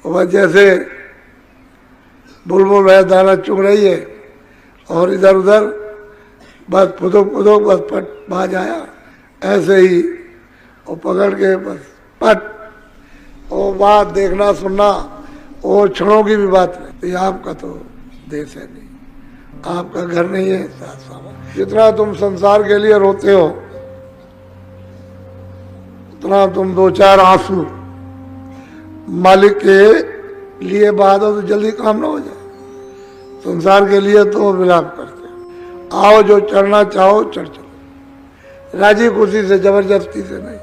वह जैसे बुलबुल है दाना चुग रही है और इधर उधर बस फुदुक फुदुक बस पट बाज आया, ऐसे ही वो पकड़ के बस पट। वो बात देखना सुनना वो क्षणों की भी बात नहीं। तो ये आपका तो देश है नहीं, आपका घर नहीं है। जितना तुम संसार के लिए रोते हो उतना तुम दो चार आंसू मालिक के लिए बहा दो तो जल्दी काम ना हो जाए। संसार के लिए तो विलाप करते हो। आओ जो चढ़ना चाहो चढ़ चलो, राजी खुशी से, जबरदस्ती से नहीं।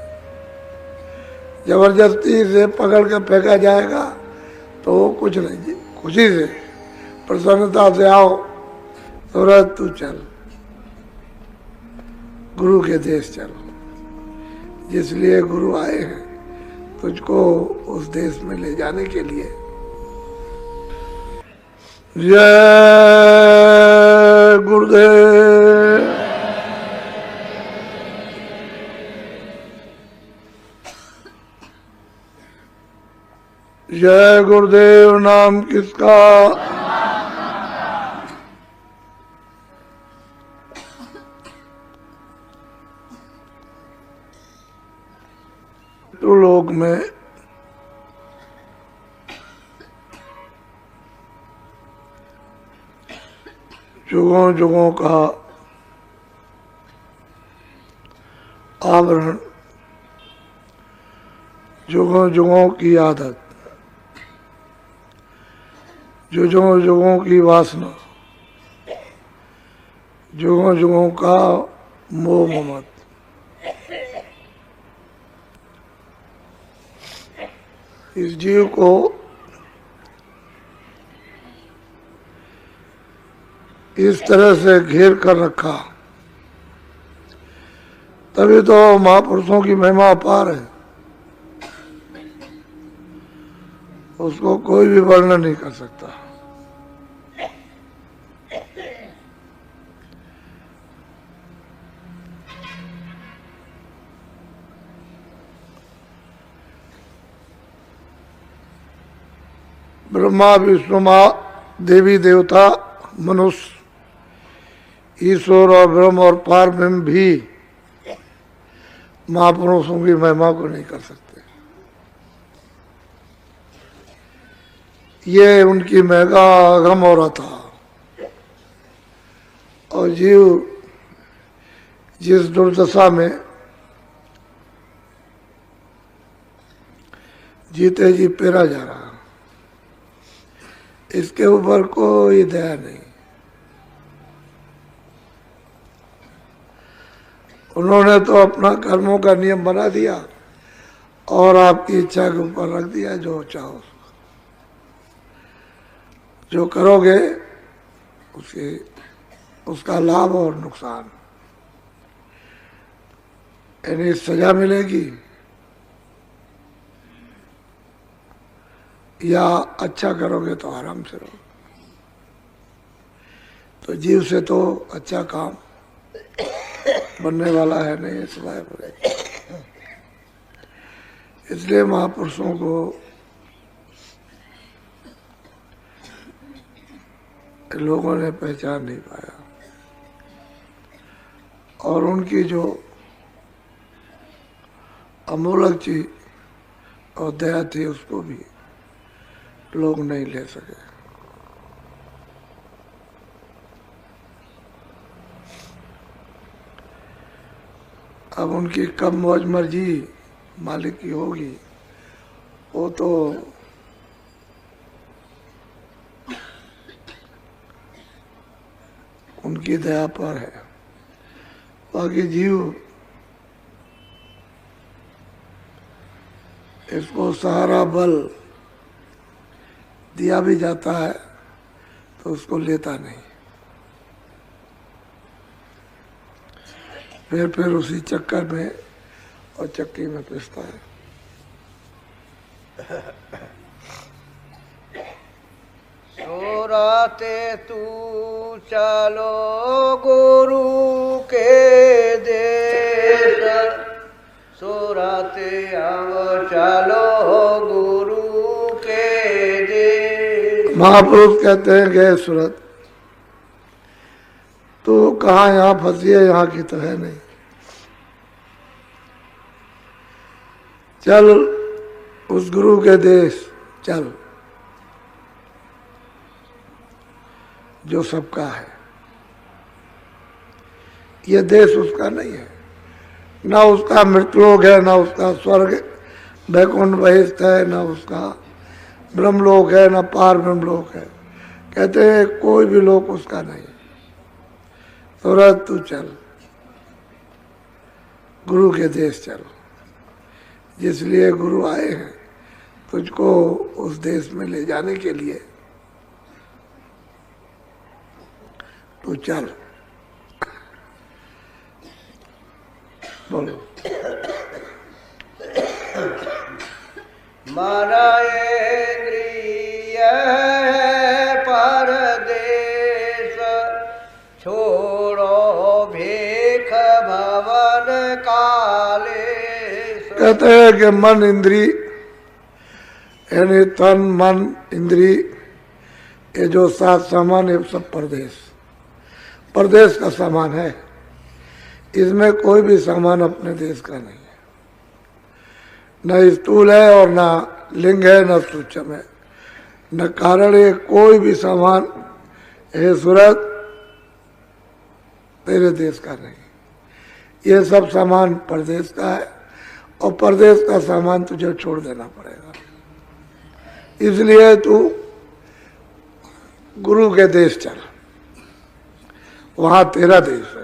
जबरदस्ती से पकड़ कर फेंका जाएगा तो कुछ नहीं जी, खुशी से प्रसन्नता से आओ। सूरज तू चल, गुरु के देश चलो, जिसलिए गुरु आए हैं तुझको उस देश में ले जाने के लिए। जय गुरुदेव। जय गुरुदेव नाम किसका? तो लोक में जुगों जुगों का आवरण, जुगों जुगों की आदत, जुगों जुगों की वासना, जुगों जुगों का मोह ममत, इस जीव को इस तरह से घेर कर रखा, तभी तो महापुरुषों की महिमा अपार है। उसको कोई भी वर्णन नहीं कर सकता। ब्रह्मा विष्णु माँ देवी देवता मनुष्य ईश्वर और ब्रह्म और पार ब्रह्म भी महापुरुषों की महिमा को नहीं कर सकते। ये उनकी महिमा गम हो रहा था और जीव जिस दुर्दशा में जीते जी पेरा जा रहा, इसके ऊपर कोई दया नहीं। उन्होंने तो अपना कर्मों का नियम बना दिया और आपकी इच्छा के ऊपर रख दिया, जो चाहो जो करोगे उसका लाभ और नुकसान, यानी सजा मिलेगी या अच्छा करोगे तो आराम से रहो। तो जीव से तो अच्छा काम बनने वाला है नहीं सिवाय बुरे। इसलिए महापुरुषों को लोगों ने पहचान नहीं पाया और उनकी जो अमूलक चीज और दया थी उसको भी लोग नहीं ले सके। अब उनकी कब मौज मर्जी मालिक की होगी वो तो उनकी दया पर है। बाकी जीव इसको सहारा बल दिया भी जाता है तो उसको लेता नहीं, फिर उसी चक्कर में और चक्की में पिसता है। सोराते तू चलो गुरु के देश, सोराते हम चलो गुरु के महापुरुष कहते हैं गए सूरत, तो कहाँ यहाँ फंसी है, यहाँ की तो है नहीं, चल उस गुरु के देश चल जो सबका है। ये देश उसका नहीं है, ना उसका मृत्युलोक है, ना उसका स्वर्ग वैकुंठ बहिष्ठ है, ना उसका ब्रह्मलोक है, ना पार ब्रह्मलोक है। कहते हैं कोई भी लोक उसका नहीं। सूरत तू चल, गुरु के देश चल, जिसलिए गुरु आए हैं तुझको उस देश में ले जाने के लिए, तू चल। बोलो। माना इंद्रिय परदेश, छोड़ो भीख भवन काले। कहते हैं कि मन इंद्री यानी तन मन इंद्री, ये जो सात सामान है सब परदेश, परदेश का सामान है। इसमें कोई भी सामान अपने देश का नहीं है, न स्थूल है और न लिंग है, न सूक्ष्म है, न कारण है। कोई भी सामान हे सूरत तेरे देश का नहीं, ये सब सामान परदेश का है और परदेश का सामान तुझे छोड़ देना पड़ेगा। इसलिए तू गुरु के देश चल, वहां तेरा देश है।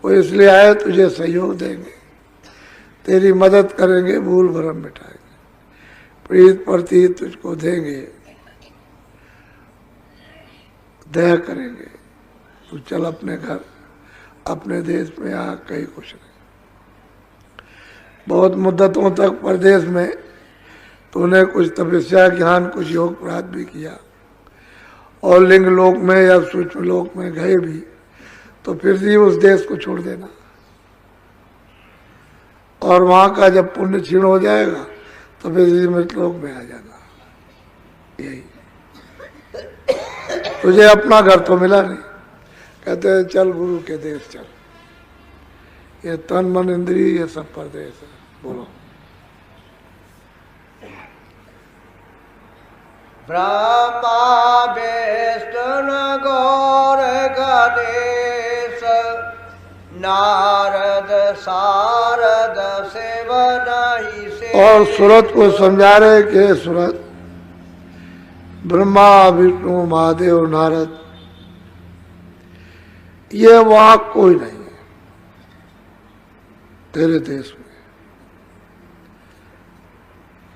वो इसलिए आए तुझे सहयोग देंगे, तेरी मदद करेंगे, भूल भरम मिटाएंगे, प्रीत प्रति तुझको देंगे, दया करेंगे। तू चल अपने घर, अपने देश में आ, कहीं कुछ नहीं। बहुत मुद्दतों तक परदेश में तूने कुछ तपस्या ज्ञान कुछ योग प्राप्त भी किया और लिंग लोक में या सूक्ष्म लोक में गए भी, तो फिर भी उस देश को छोड़ देना और वहां का जब पुण्य क्षीण हो जाएगा तो फिर मृत लोक में आ जाना। यही तुझे अपना घर तो मिला नहीं, कहते हैं चल गुरु के देश चल। ये तन मन इंद्रिय ये सब परदेश है। बोलो। ब्रह्मा विष्णु गौर गणेश, नारद सारद शिव नहीं से। और सूरत को समझा रहे कि सूरत ब्रह्मा विष्णु महादेव नारद ये वहां कोई नहीं है तेरे देश में,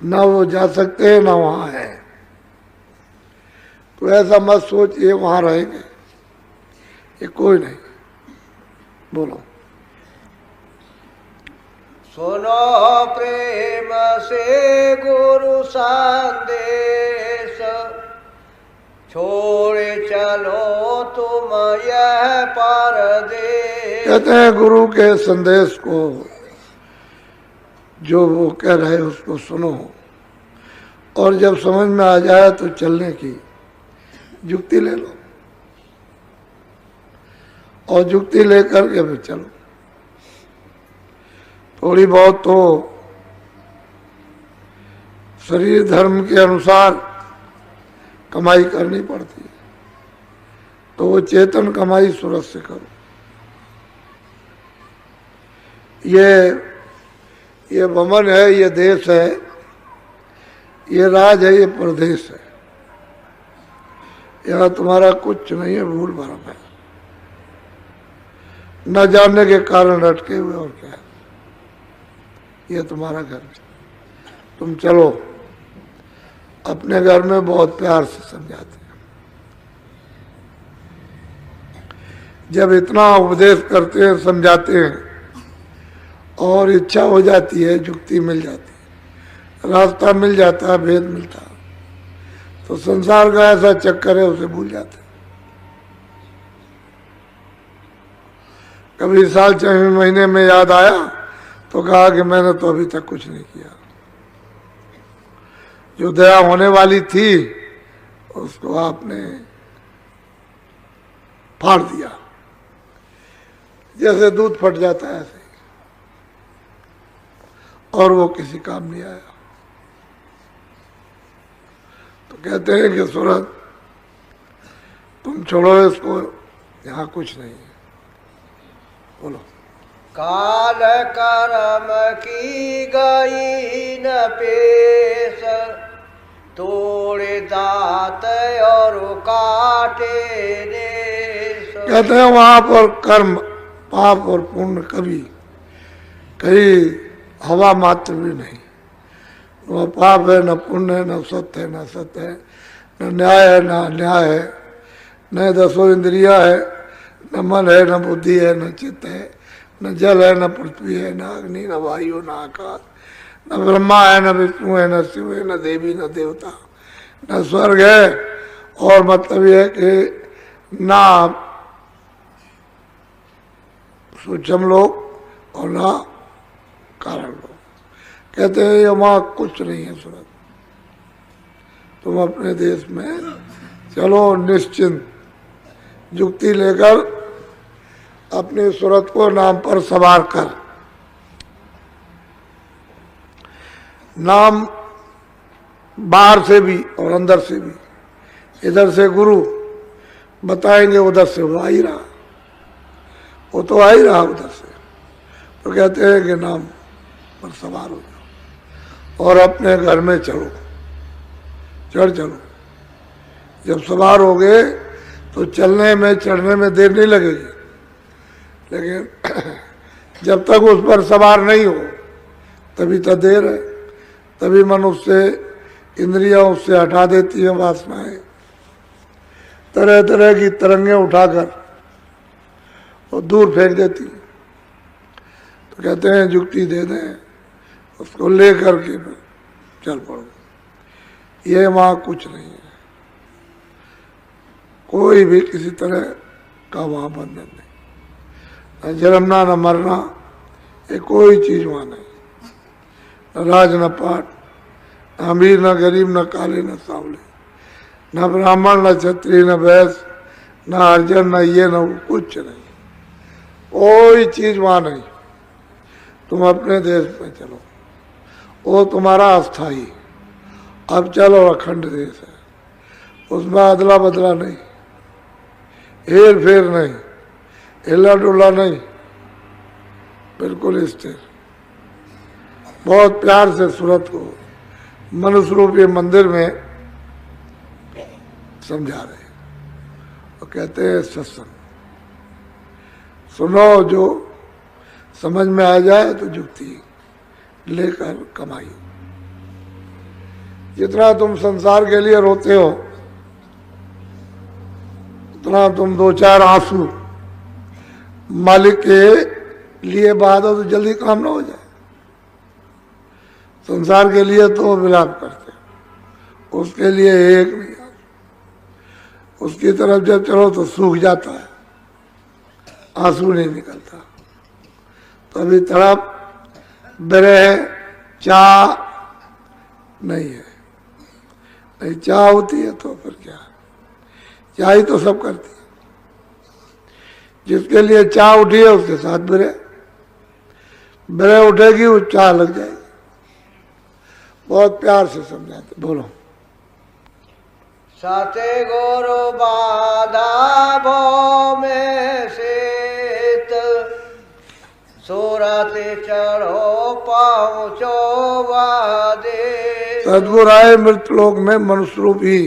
ना वो जा सकते हैं ना वहां है। तो ऐसा मत सोच ये वहां रहेंगे, ये कोई नहीं। बोलो। सुनो प्रेम से गुरु संदेश, छोड़े चलो तुम यह परदेश। कहते हैं गुरु के संदेश को जो वो कह रहे हैं उसको सुनो, और जब समझ में आ जाए तो चलने की जुक्ति ले लो और जुक्ति लेकर के फिर चलो। थोड़ी बहुत तो शरीर धर्म के अनुसार कमाई करनी पड़ती है, तो वो चेतन कमाई सूरत से करो। ये वमन है, ये देश है, ये राज है, ये प्रदेश है। यहाँ तुम्हारा कुछ नहीं है, भूल भरम है, न जानने के कारण अटके हुए और क्या है। ये तुम्हारा घर है, तुम चलो। अपने घर में बहुत प्यार से समझाते हैं, जब इतना उपदेश करते हैं समझाते हैं और इच्छा हो जाती है, जुक्ति मिल जाती है, रास्ता मिल जाता है, भेद मिलता है, तो संसार का ऐसा चक्कर है उसे भूल जाते हैं। कभी साल 6 महीने में याद आया तो कहा कि मैंने तो अभी तक कुछ नहीं किया। जो दया होने वाली थी उसको आपने फाड़ दिया, जैसे दूध फट जाता है ऐसे, और वो किसी काम नहीं आया। तो कहते हैं कि सूरत तुम छोड़ो इसको, यहाँ कुछ नहीं है। बोलो। काल कर्म की गई न पेश, तोड़े दात और काटे देश। कहते हैं वहां पर कर्म, पाप और पुण्य कभी कहीं हवा मात्र भी नहीं। न पाप है, न पुण्य है, न सत्य है, न सत्य है, न न्याय है, न अन्याय है, न दसों इंद्रिया है, न मन है, न बुद्धि है, न चित्त है, न जल है, न पृथ्वी है, न अग्नि, न वायु, न आकाश, न ब्रह्मा है, न विष्णु है, न शिव है, न देवी, न देवता, न स्वर्ग है। और मतलब यह है कि ना सूक्ष्म लोग और ना कारण लोग। कहते हैं ये वहां कुछ नहीं है सूरत, तुम अपने देश में चलो निश्चिंत युक्ति लेकर अपनी सूरत को नाम पर सवार कर। नाम बाहर से भी और अंदर से भी, इधर से गुरु बताएंगे, उधर से वो आ ही रहा, वो तो आ ही रहा उधर से। तो कहते हैं कि नाम पर सवार हो जाओ और अपने घर में चलो, चढ़ चलो। जब सवार हो गए तो चलने में चढ़ने में देर नहीं लगेगी, लेकिन जब तक उस पर सवार नहीं हो तभी तो देर है। तभी मन उससे, इंद्रियां उससे हटा देती हैं वासनाएं, तरह तरह की तरंगें उठाकर और दूर फेंक देती हैं। तो कहते हैं युक्ति दे दें, उसको ले करके चल पड़ो। ये वहां कुछ नहीं है, कोई भी किसी तरह का वहां बंधन नहीं, न जन्मना न मरना, ये कोई चीज वहां नहीं। न राज न पाट, न अमीर न गरीब, न काले न सांवले, न ब्राह्मण न क्षत्रिय, न वैश्य, न अर्जन, न ये न वो, कुछ नहीं, कोई चीज वहां नहीं। तुम अपने देश में चलो, वो तुम्हारा अस्थाई। अब चलो अखंड देश है, उसमें अदला बदला नहीं, हेर फेर नहीं, हिला डुला नहीं, बिल्कुल स्थिर। बहुत प्यार से सूरत को मनुष्य रूपी मंदिर में समझा रहे और कहते हैं सत्संग सुनो, जो समझ में आ जाए तो युक्ति लेकर कमाई। जितना तुम संसार के लिए रोते हो उतना तुम दो चार आंसू मालिक के लिए बहा दो तो जल्दी काम ना हो जाए। संसार के लिए तो विलाप करते, उसके लिए एक नहीं, उसकी तरफ जब चलो तो सूख जाता है, आंसू नहीं निकलता। तो अभी तड़प विरह चाह नहीं है, नहीं चाह होती है तो फिर क्या, चाह ही तो सब करती है। जिसके लिए चाह उठी है उसके साथ विरह, विरह उठेगी वो चाह लग जाएगी। बहुत प्यार से समझाते। बोलो। सते गुरु बाधा भो में सेत, सूरत चढ़ो पहुँचो वादे। सदगुरु आए मृतलोक में मनुष्य रूप ही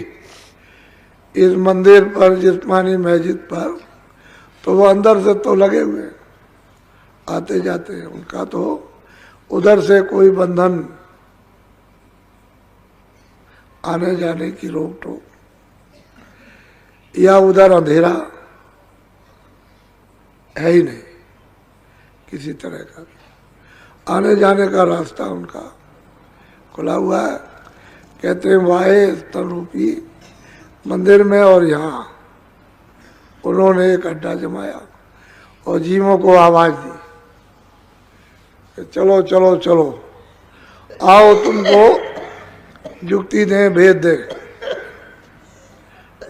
इस मंदिर पर, जिस्मानी मस्जिद पर, तो वो अंदर से तो लगे हुए आते जाते हैं, उनका तो उधर से कोई बंधन, आने जाने की रोक टोक या उधर अंधेरा है ही नहीं किसी तरह का। आने जाने का रास्ता उनका खुला हुआ है। कहते हैं वाहे स्थल रूपी मंदिर में और यहाँ उन्होंने एक अड्डा जमाया और जीवों को आवाज दी कि चलो चलो चलो, आओ तुमको युक्ति दे भेद दे,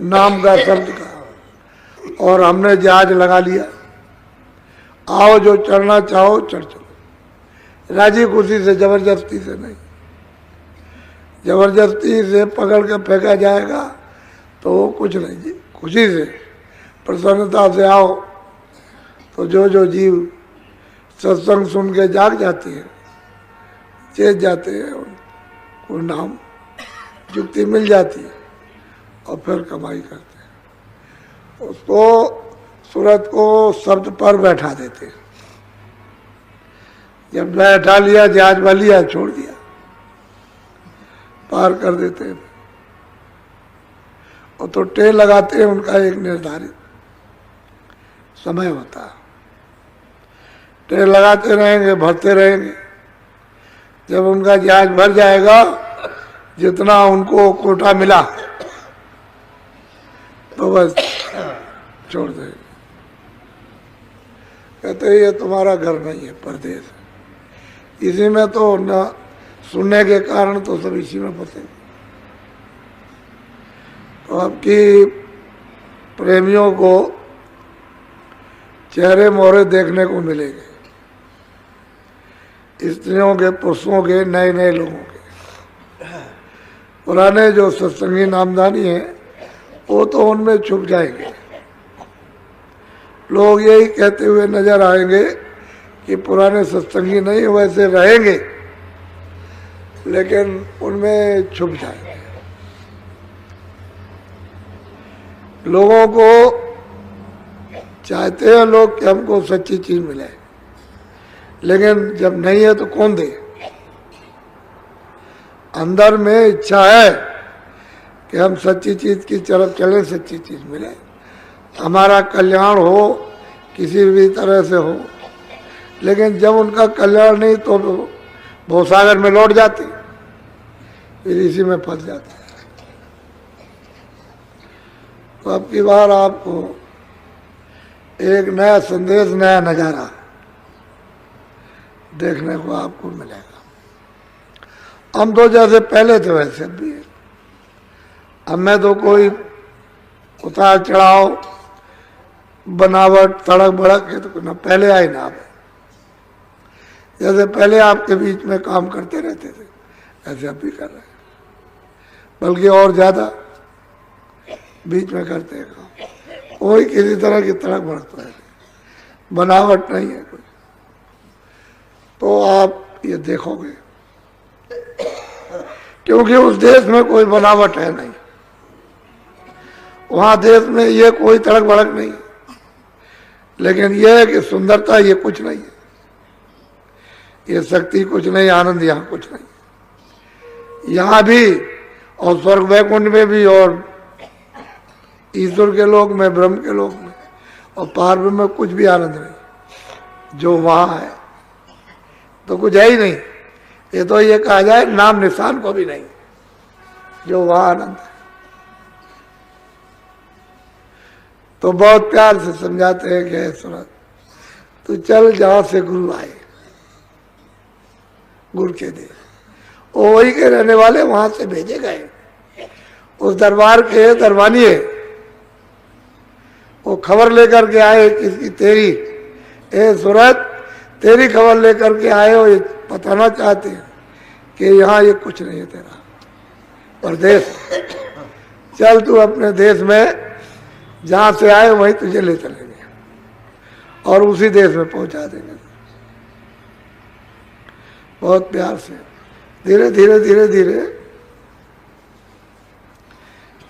नाम का शब्द का, और हमने जहाज लगा लिया। आओ जो चढ़ना चाहो चढ़ चलो, राजी खुशी से, जबरदस्ती से नहीं। जबरदस्ती से पकड़ के फेंका जाएगा तो कुछ नहीं जी, खुशी से प्रसन्नता से आओ। तो जो जीव सत्संग सुन के जाग जाते हैं, चेत जाते हैं, उनको नाम युक्ति मिल जाती है और फिर कमाई करते हैं। उसको सूरत को शब्द पर बैठा देते हैं। जब बैठा लिया, जहाज बन लिया, छोड़ दिया, पार कर देते हैं। और तो टेल लगाते हैं, उनका एक निर्धारित समय होता है। टेल लगाते रहेंगे, भरते रहेंगे। जब उनका जहाज भर जाएगा, जितना उनको कोटा मिला, तो बस छोड़ देंगे। कहते हैं ये तुम्हारा घर नहीं है, परदेश है। इसी में तो न सुनने के कारण तो सब इसी में फंसे। तो आपकी प्रेमियों को चेहरे मोहरे देखने को मिलेंगे, स्त्रियों के, पुरुषों के, नए नए लोगों के। पुराने जो सत्संगी नामदानी हैं वो तो उनमें छुप जाएंगे। लोग यही कहते हुए नजर आएंगे कि पुराने सत्संगी नहीं, वैसे रहेंगे, लेकिन उनमें छुप जाएंगे। लोगों को चाहते हैं लोग कि हमको सच्ची चीज मिले, लेकिन जब नहीं है तो कौन दे। अंदर में इच्छा है कि हम सच्ची चीज की तरफ चले, सच्ची चीज मिले, हमारा कल्याण हो, किसी भी तरह से हो। लेकिन जब उनका कल्याण नहीं तो भवसागर में लौट जाते, फिर इसी में फंस जाते। तो अब की बार आपको एक नया संदेश, नया नजारा देखने को आपको मिलेगा। हम तो जैसे पहले थे वैसे अब भी है। अब में तो कोई उतार चढ़ाव, बनावट, तड़क भड़क है तो ना पहले आए ना आप। जैसे पहले आपके बीच में काम करते रहते थे, ऐसे अब भी कर रहे हैं, बल्कि और ज्यादा बीच में करते हैं काम। कोई किसी तरह की तड़क भड़क तो है, बनावट नहीं है कोई। तो आप ये देखोगे, क्योंकि उस देश में कोई बनावट है नहीं, वहां देश में ये कोई तड़क भड़क नहीं। लेकिन यह है कि सुंदरता ये कुछ नहीं है, ये शक्ति कुछ नहीं, आनंद यहाँ कुछ नहीं। यहाँ भी और स्वर्ग वैकुंठ में भी, और ईश्वर के लोक में, ब्रह्म के लोक में और पार्व में कुछ भी आनंद नहीं। जो वहां है तो कुछ है ही नहीं। ये तो ये कहा जाए नाम निशान को भी नहीं, जो वहां आनंद है। तो बहुत प्यार से समझाते हैं कि हे सूरत, तू चल जहां से गुरु आए, गुरु के दे, वो वही के रहने वाले, वहां से भेजे गए। उस दरबार के दरबानी है, वो खबर लेकर के आए किसकी, तेरी। ए सूरत, तेरी खबर लेकर के आए हो, ये बताना चाहते हैं कि यहाँ ये कुछ नहीं है तेरा परदेश। चल तू अपने देश में, जहां से आए वहीं तुझे ले चलेंगे और उसी देश में पहुंचा देंगे। बहुत प्यार से, धीरे धीरे धीरे धीरे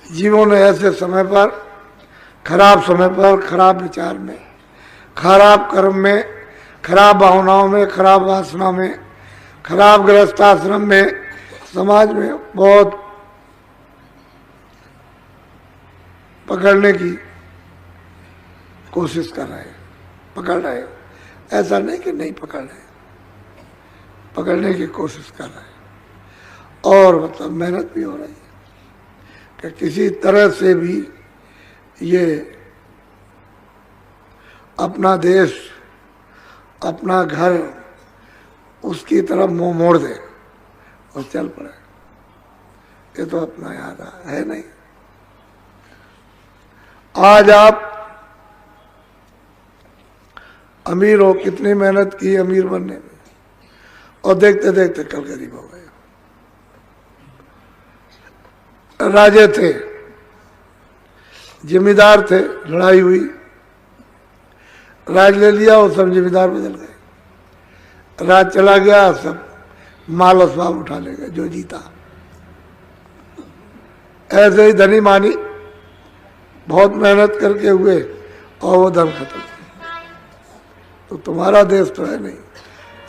जीवों ने ऐसे समय पर, खराब समय पर, खराब विचार में, खराब कर्म में, खराब भावनाओं में, खराब वासना में, खराब गृहस्थाश्रम में, समाज में बहुत पकड़ने की कोशिश कर रहे हैं, पकड़ रहे हैं। ऐसा नहीं कि नहीं पकड़ रहे, पकड़ने की कोशिश कर रहे हैं। और मतलब मेहनत भी हो रही है कि किसी तरह से भी ये अपना देश, अपना घर, उसकी तरफ मुंह मोड़ दे और चल पड़े। ये तो अपना याद है नहीं। आज आप अमीर हो, कितनी मेहनत की अमीर बनने में, और देखते देखते कल गरीब हो गए। राजे थे, जिम्मेदार थे, लड़ाई हुई, राज ले लिया और सब जिम्मेदार बदल गए। राज चला गया, सब माल असबाब उठा ले गए जो जीता। ऐसे ही धनी मानी बहुत मेहनत करके हुए और वो धन खत्म। तो तुम्हारा देश तो है नहीं,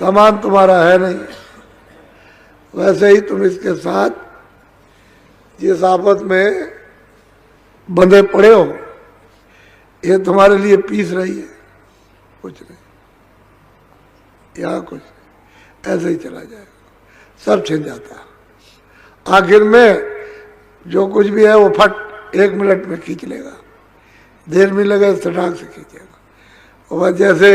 सामान तुम्हारा है नहीं। वैसे ही तुम इसके साथ जिस आफत में बंधे पड़े हो, ये तुम्हारे लिए पीस रही है, कुछ नहीं, यहाँ कुछ नहीं, ऐसे ही चला जाएगा, सब छिन जाता है। आखिर में जो कुछ भी है वो फट 1 मिनट में खींच लेगा, देर में लगे सटाक से खींचेगा। और जैसे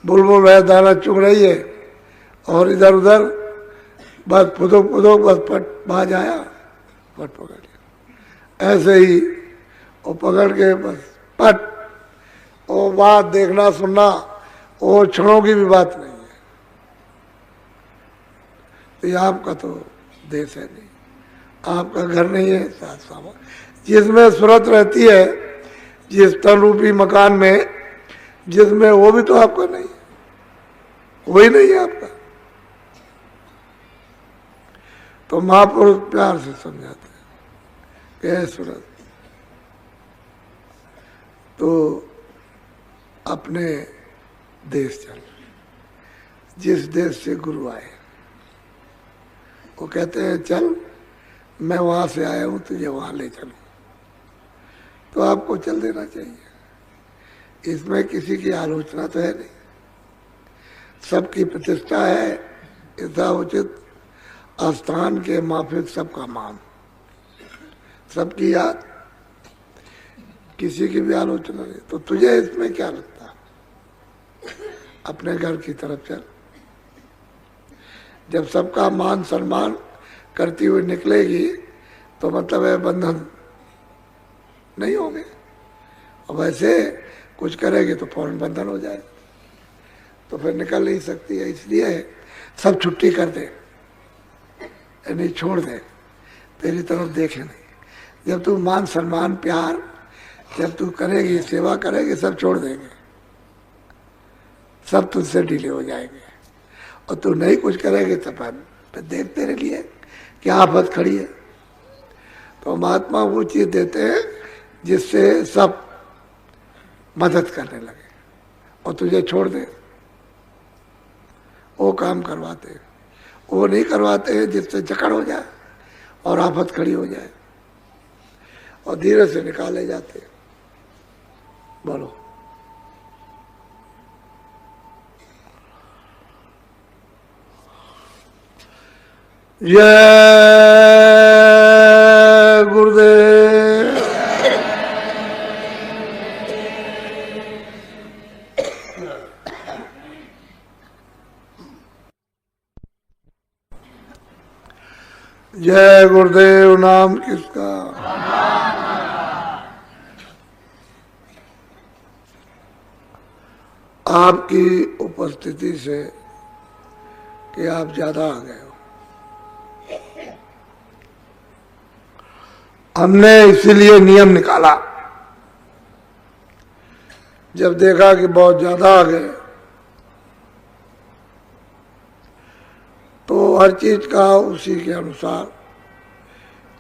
बुलबुल है, दाना चुग रही है और इधर उधर बस फुदुक फुदुक बस पट बाज आया, पट पकड़ लिया। ऐसे ही वो पकड़ के बस पट, वो बात देखना सुनना वो क्षणों की भी बात नहीं है। तो ये आपका तो देश है नहीं, आपका घर नहीं है साथ सामान, जिसमें सूरत रहती है, जिस तन रूपी मकान में, जिसमें वो भी तो आपका नहीं है, वही नहीं है आपका। तो महापुरुष प्यार से समझाते हैं कि है सूरत, तो अपने देश चल, जिस देश से गुरु आए वो कहते हैं चल, मैं वहां से आया हूं, तुझे वहां ले चलूं, तो आपको चल देना चाहिए। इसमें किसी की आलोचना तो है नहीं, सबकी प्रतिष्ठा है, यथाउचित स्थान के माफिक सबका मान, सबकी याद, किसी की भी आलोचना नहीं। तो तुझे इसमें क्या लगता, अपने घर की तरफ चल। जब सबका मान सम्मान करती हुई निकलेगी तो मतलब है बंधन नहीं होंगे, और वैसे कुछ करेगी तो फौरन बंधन हो जाए, तो फिर निकल नहीं सकती है। इसलिए सब छुट्टी कर दे, यानी छोड़ दे, तेरी तरफ देखे नहीं। जब तू मान सम्मान प्यार जब तू करेगी, सेवा करेगी, सब छोड़ देंगे, सब तुझसे ढीले हो जाएंगे। और तू नहीं कुछ करेगी तो फिर देख तेरे लिए क्या आफत खड़ी है। तो महात्मा वो चीज देते हैं जिससे सब मदद करने लगे, और तुझे छोड़ दे, वो काम करवाते, वो नहीं करवाते हैं जिससे जकड़ हो जाए और आफत खड़ी हो जाए, और धीरे से निकाले जाते। बोलो। जय गुरुदेव। जय गुरुदेव। नाम किसका? आपकी उपस्थिति से कि आप ज्यादा आ गए हो, हमने इसीलिए नियम निकाला। जब देखा कि बहुत ज्यादा आ गए तो हर चीज का उसी के अनुसार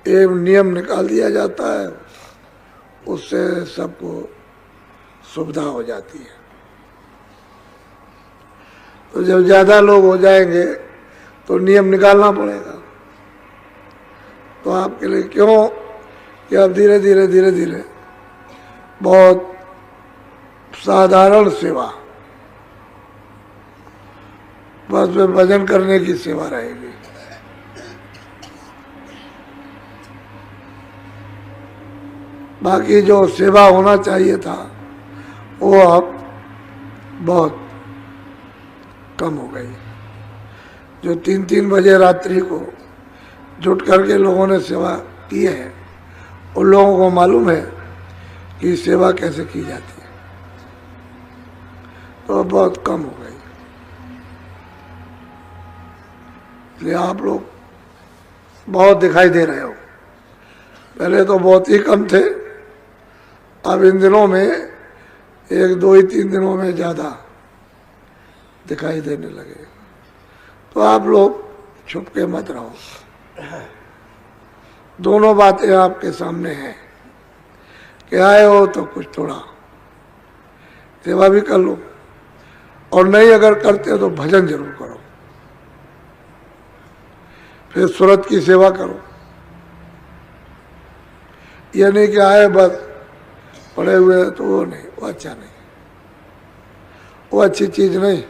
एक नियम निकाल दिया जाता है, उससे सबको सुविधा हो जाती है। तो जब ज्यादा लोग हो जाएंगे तो नियम निकालना पड़ेगा। तो आपके लिए क्यों कि अब धीरे धीरे धीरे धीरे बहुत साधारण सेवा, बस में भजन करने की सेवा रहेगी। बाकी जो सेवा होना चाहिए था वो अब बहुत कम हो गई। जो 3-3 बजे रात्रि को जुट करके लोगों ने सेवा की है, उन लोगों को मालूम है कि सेवा कैसे की जाती है, तो बहुत कम हो गई। इसलिए आप लोग बहुत दिखाई दे रहे हो, पहले तो बहुत ही कम थे, अब इन दिनों में 1, 2 ही 3 दिनों में ज़्यादा दिखाई देने लगे। तो आप लोग छुप के मत रहो, दोनों बातें आपके सामने हैं कि आए हो तो कुछ थोड़ा सेवा भी कर लो, और नहीं अगर करते हो तो भजन जरूर करो, फिर सूरत की सेवा करो। ये नहीं कि आए बस पड़े हुए, तो वो नहीं, वो अच्छा नहीं, वो अच्छी चीज नहीं।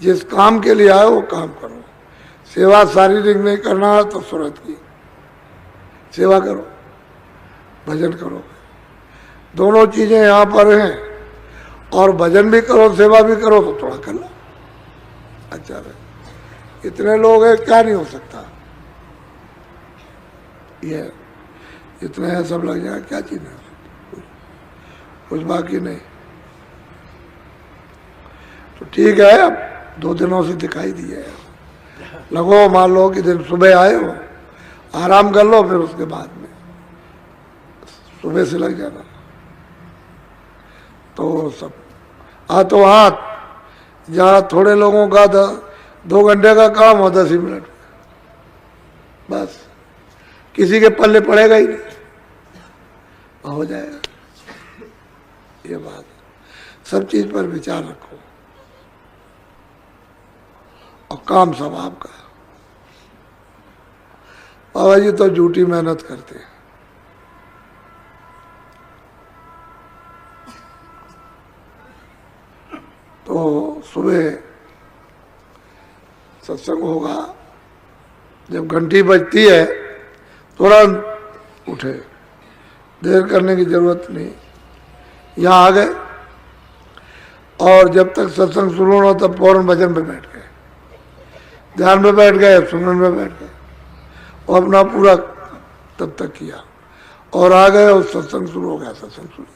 जिस काम के लिए आए वो काम करो। सेवा शारीरिक नहीं करना है तो सूरत की सेवा करो, भजन करो, दोनों चीजें यहाँ पर हैं। और भजन भी करो, सेवा भी करो, तो थोड़ा कर लो, अच्छा रहे। इतने लोग हैं, क्या नहीं हो सकता, ये इतने हैं, सब लग जाए, क्या चीज है, कुछ बाकी नहीं। तो ठीक है, अब 2 दिनों से दिखाई दिए, लगो मान लो कि दिन सुबह आए हो, आराम कर लो, फिर उसके बाद में सुबह से लग जाना। तो सब हाथों हाथ, जहाँ थोड़े लोगों का 2 घंटे का काम हो 10 ही मिनट, बस किसी के पल्ले पड़ेगा ही नहीं, हो जाएगा। ये बात, सब चीज पर विचार रखो, और काम सब आपका। बाबा जी तो झूठी मेहनत करते हैं, तो सुबह सत्संग होगा, जब घंटी बजती है तुरंत उठे, देर करने की जरूरत नहीं, यहाँ आ गए, और जब तक सत्संग शुरू ना हो तब फौरन भजन पे बैठ गए, ध्यान में बैठ गए, सुनने में बैठ गए, और अपना पूरा तब तक किया, और आ गए और सत्संग शुरू हो गया, सत्संग शुरू।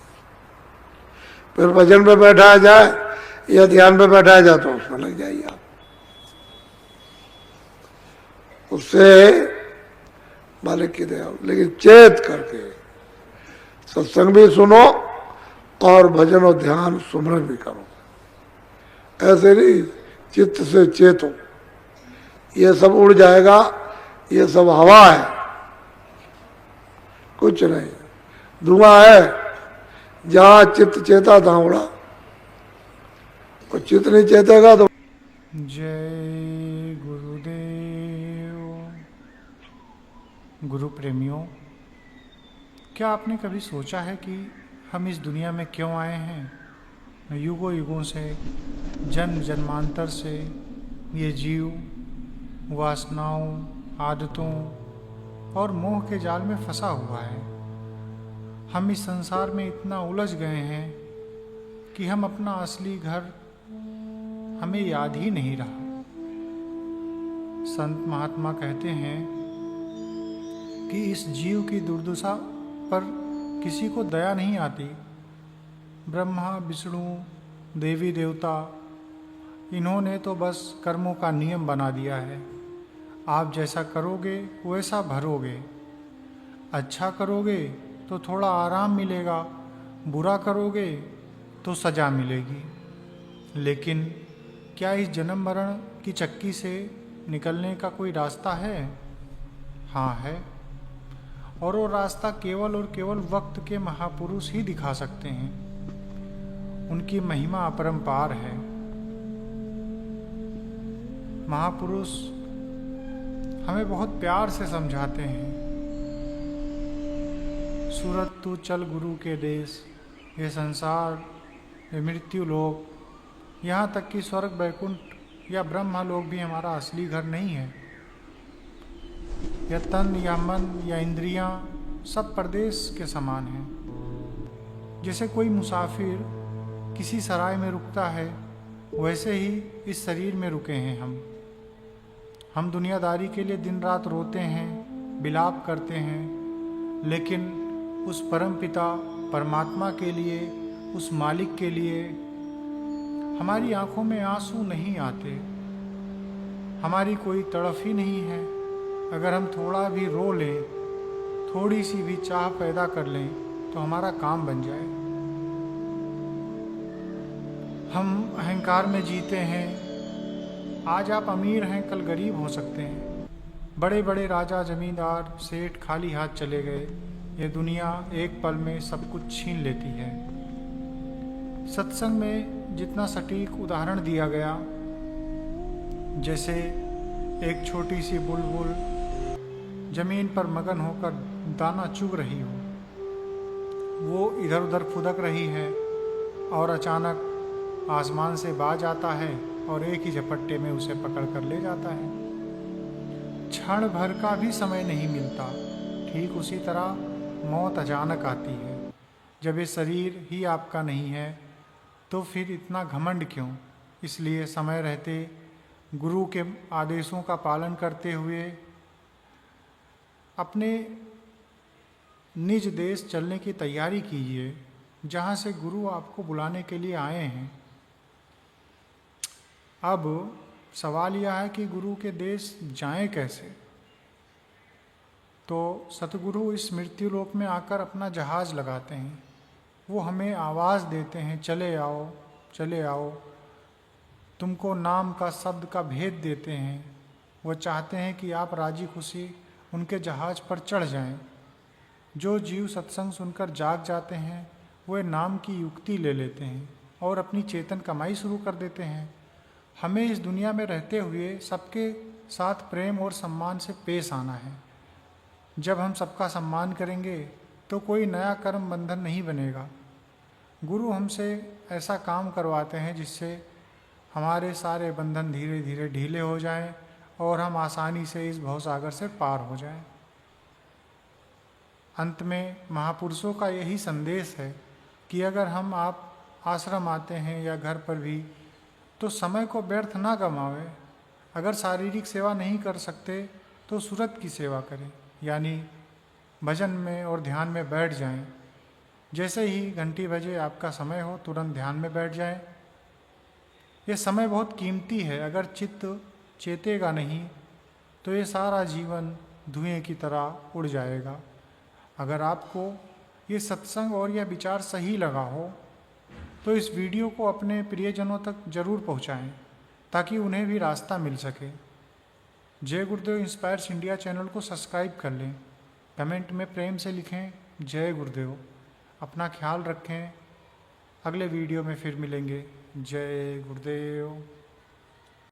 फिर भजन पे बैठाया जाए या ध्यान पे बैठाया जाए तो उसमें लग जाइए आप, उससे मालिक की दया। लेकिन चेत करके सत्संग भी सुनो और भजन और ध्यान सुमरन भी करो, ऐसे नहीं चित्त से चेतो, ये सब उड़ जाएगा, ये सब हवा है, कुछ नहीं, धुआं है। जहाँ चित्त चेता था उड़ा, और चित्त नहीं चेतेगा तो। जय गुरुदेव। गुरु प्रेमियों, क्या आपने कभी सोचा है कि हम इस दुनिया में क्यों आए हैं? युगों युगों से, जन्म जन्मांतर से ये जीव वासनाओं, आदतों और मोह के जाल में फंसा हुआ है। हम इस संसार में इतना उलझ गए हैं कि हम अपना असली घर हमें याद ही नहीं रहा। संत महात्मा कहते हैं कि इस जीव की दुर्दशा पर किसी को दया नहीं आती। ब्रह्मा, विष्णु, देवी देवता, इन्होंने तो बस कर्मों का नियम बना दिया है। आप जैसा करोगे वैसा भरोगे। अच्छा करोगे तो थोड़ा आराम मिलेगा, बुरा करोगे तो सजा मिलेगी। लेकिन क्या इस जन्म मरण की चक्की से निकलने का कोई रास्ता है? हाँ है, और वो रास्ता केवल और केवल वक्त के महापुरुष ही दिखा सकते हैं। उनकी महिमा अपरंपार है। महापुरुष हमें बहुत प्यार से समझाते हैं, सूरत तू चल गुरु के देश। ये संसार, ये मृत्यु लोक, यहाँ तक कि स्वर्ग, वैकुंठ या ब्रह्मा लोक भी हमारा असली घर नहीं है। यह तन या मन या इंद्रियां सब परदेश के समान हैं। जैसे कोई मुसाफिर किसी सराय में रुकता है, वैसे ही इस शरीर में रुके हैं हम। दुनियादारी के लिए दिन रात रोते हैं, विलाप करते हैं, लेकिन उस परमपिता परमात्मा के लिए, उस मालिक के लिए हमारी आंखों में आंसू नहीं आते, हमारी कोई तड़फ ही नहीं है। अगर हम थोड़ा भी रो लें, थोड़ी सी भी चाह पैदा कर लें तो हमारा काम बन जाए। हम अहंकार में जीते हैं। आज आप अमीर हैं, कल गरीब हो सकते हैं। बड़े बड़े राजा, जमींदार, सेठ खाली हाथ चले गए। ये दुनिया एक पल में सब कुछ छीन लेती है। सत्संग में जितना सटीक उदाहरण दिया गया, जैसे एक छोटी सी बुलबुल जमीन पर मगन होकर दाना चुग रही हो, वो इधर उधर फुदक रही है और अचानक आसमान से बाज आता है और एक ही झपट्टे में उसे पकड़ कर ले जाता है। क्षण भर का भी समय नहीं मिलता। ठीक उसी तरह मौत अचानक आती है। जब ये शरीर ही आपका नहीं है तो फिर इतना घमंड क्यों? इसलिए समय रहते गुरु के आदेशों का पालन करते हुए अपने निज देश चलने की तैयारी कीजिए, जहाँ से गुरु आपको बुलाने के लिए आए हैं। अब सवाल यह है कि गुरु के देश जाएं कैसे? तो सतगुरु इस मृत्यु लोक में आकर अपना जहाज़ लगाते हैं। वो हमें आवाज़ देते हैं, चले आओ, चले आओ। तुमको नाम का, शब्द का भेद देते हैं। वो चाहते हैं कि आप राजी खुशी उनके जहाज़ पर चढ़ जाएं। जो जीव सत्संग सुनकर जाग जाते हैं वे नाम की युक्ति ले लेते हैं और अपनी चेतन कमाई शुरू कर देते हैं। हमें इस दुनिया में रहते हुए सबके साथ प्रेम और सम्मान से पेश आना है। जब हम सबका सम्मान करेंगे तो कोई नया कर्म बंधन नहीं बनेगा। गुरु हमसे ऐसा काम करवाते हैं जिससे हमारे सारे बंधन धीरे धीरे ढीले हो जाएं और हम आसानी से इस भवसागर से पार हो जाएं। अंत में महापुरुषों का यही संदेश है कि अगर आप आश्रम आते हैं या घर पर भी, तो समय को व्यर्थ ना गंवावें। अगर शारीरिक सेवा नहीं कर सकते तो सूरत की सेवा करें, यानी भजन में और ध्यान में बैठ जाएं। जैसे ही घंटी बजे आपका समय हो तुरंत ध्यान में बैठ जाएं। ये समय बहुत कीमती है। अगर चित्त चेतेगा नहीं तो ये सारा जीवन धुएं की तरह उड़ जाएगा। अगर आपको ये सत्संग और यह विचार सही लगा हो तो इस वीडियो को अपने प्रियजनों तक जरूर पहुंचाएं ताकि उन्हें भी रास्ता मिल सके। जय गुरुदेव इंस्पायर्स इंडिया चैनल को सब्सक्राइब कर लें। कमेंट में प्रेम से लिखें जय गुरुदेव। अपना ख्याल रखें। अगले वीडियो में फिर मिलेंगे। जय गुरुदेव।